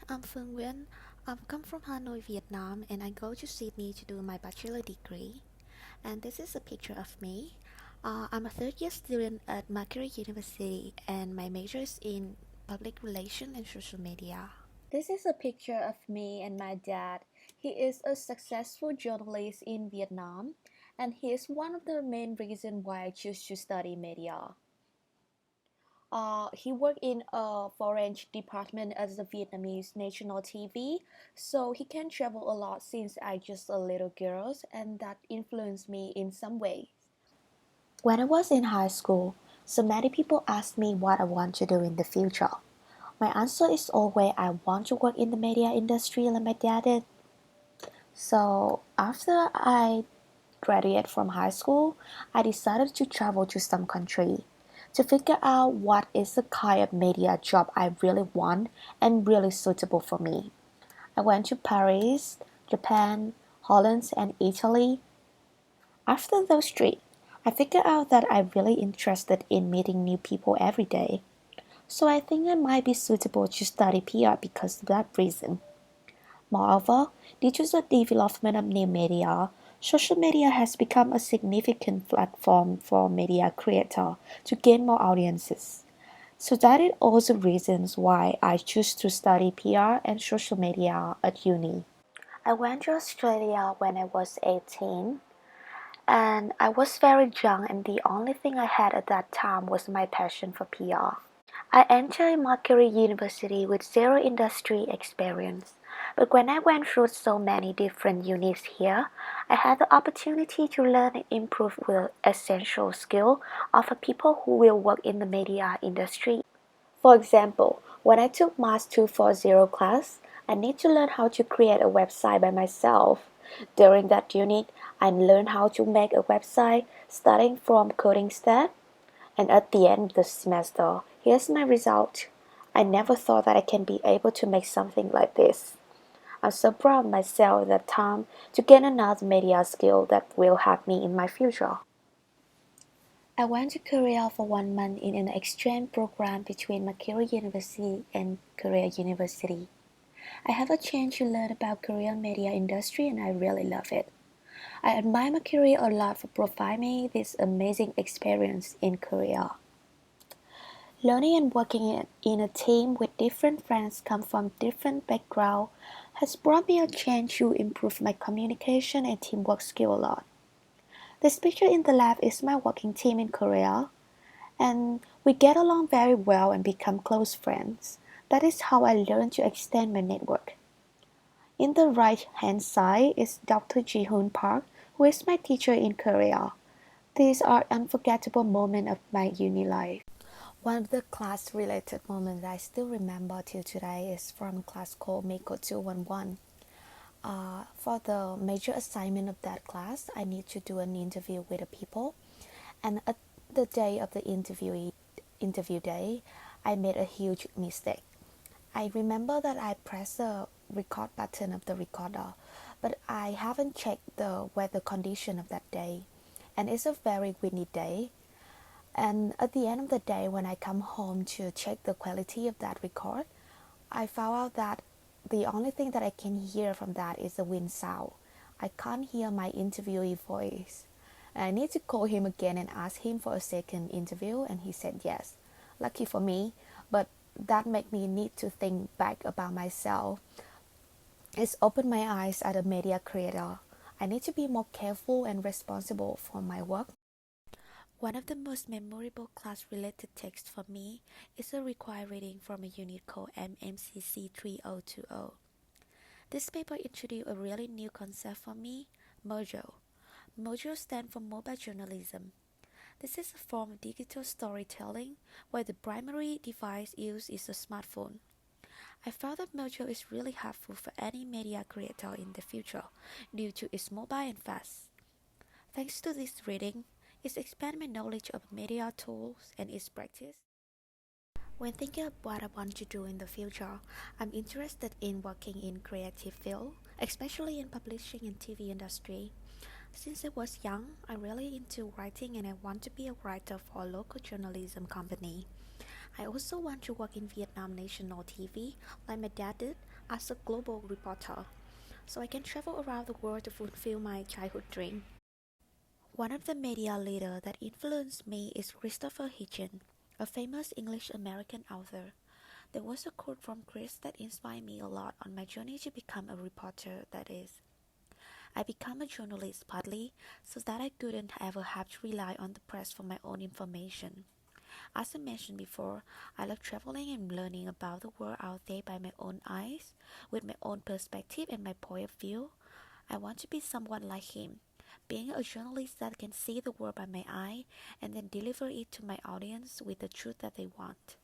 I'm Phương Nguyen. I come from Hanoi, Vietnam, and I go to Sydney to do my bachelor degree. And this is a picture of me. I'm a third year student at Macquarie University, and my major is in public relations and social media. This is a picture of me and my dad. He is a successful journalist in Vietnam, and he is one of the main reasons why I choose to study media. He worked in a foreign department as a Vietnamese national TV, so he can travel a lot since I just a little girl, and that influenced me in some ways. When I was in high school, so many people asked me what I want to do in the future. My answer is always I want to work in the media industry like my dad did. So after I graduated from high school, I decided to travel to some country to figure out what is the kind of media job I really want and really suitable for me. I went to Paris, Japan, Holland, and Italy. After those trips, I figured out that I'm really interested in meeting new people every day. So I think I might be suitable to study PR because of that reason. Moreover, due to the development of new media, social media has become a significant platform for media creators to gain more audiences. So that is also reasons why I choose to study PR and social media at uni. I went to Australia when I was 18 and I was very young, and the only thing I had at that time was my passion for PR. I entered Macquarie University with zero industry experience, but when I went through so many different units here, I had the opportunity to learn and improve the essential skill of the people who will work in the media industry. For example, when I took Mass 240 class, I need to learn how to create a website by myself. During that unit, I learned how to make a website starting from coding step, and at the end of the semester, here's my result. I never thought that I can be able to make something like this. I'm so proud of myself at that time to gain another media skill that will help me in my future. I went to Korea for 1 month in an exchange program between Macquarie University and Korea University. I have a chance to learn about Korean media industry and I really love it. I admire Macquarie a lot for providing me this amazing experience in Korea. Learning and working in a team with different friends come from different backgrounds has brought me a chance to improve my communication and teamwork skill a lot. This picture in the left is my working team in Korea, and we get along very well and become close friends. That is how I learned to extend my network. In the right hand side is Dr. Ji-hoon Park, who is my teacher in Korea. These are unforgettable moments of my uni life. One of the class-related moments that I still remember till today is from a class called Mako 211. For the major assignment of that class, I need to do an interview with the people. And at the day of the interview day, I made a huge mistake. I remember that I pressed the record button of the recorder, but I haven't checked the weather condition of that day. And it's a very windy day. And at the end of the day, when I come home to check the quality of that record, I found out that the only thing that I can hear from that is the wind sound. I can't hear my interviewee voice. I need to call him again and ask him for a second interview, and he said yes. Lucky for me, but that made me need to think back about myself. It's opened my eyes as a media creator. I need to be more careful and responsible for my work. One of the most memorable class-related texts for me is a required reading from a unit called MMCC 3020. This paper introduced a really new concept for me, Mojo. Mojo stands for mobile journalism. This is a form of digital storytelling where the primary device used is a smartphone. I found that Mojo is really helpful for any media creator in the future due to its mobile and fast. Thanks to this reading, it expanded my knowledge of media tools and its practice. When thinking of what I want to do in the future, I'm interested in working in creative field, especially in publishing and TV industry. Since I was young, I'm really into writing and I want to be a writer for a local journalism company. I also want to work in Vietnam national TV like my dad did, as a global reporter, so I can travel around the world to fulfill my childhood dream. One of the media leaders that influenced me is Christopher Hitchens, a famous English American author. There was a quote from Chris that inspired me a lot on my journey to become a reporter, that is, I became a journalist partly so that I couldn't ever have to rely on the press for my own information. As I mentioned before, I love traveling and learning about the world out there by my own eyes, with my own perspective and my point of view. I want to be someone like him, being a journalist that can see the world by my eye and then deliver it to my audience with the truth that they want.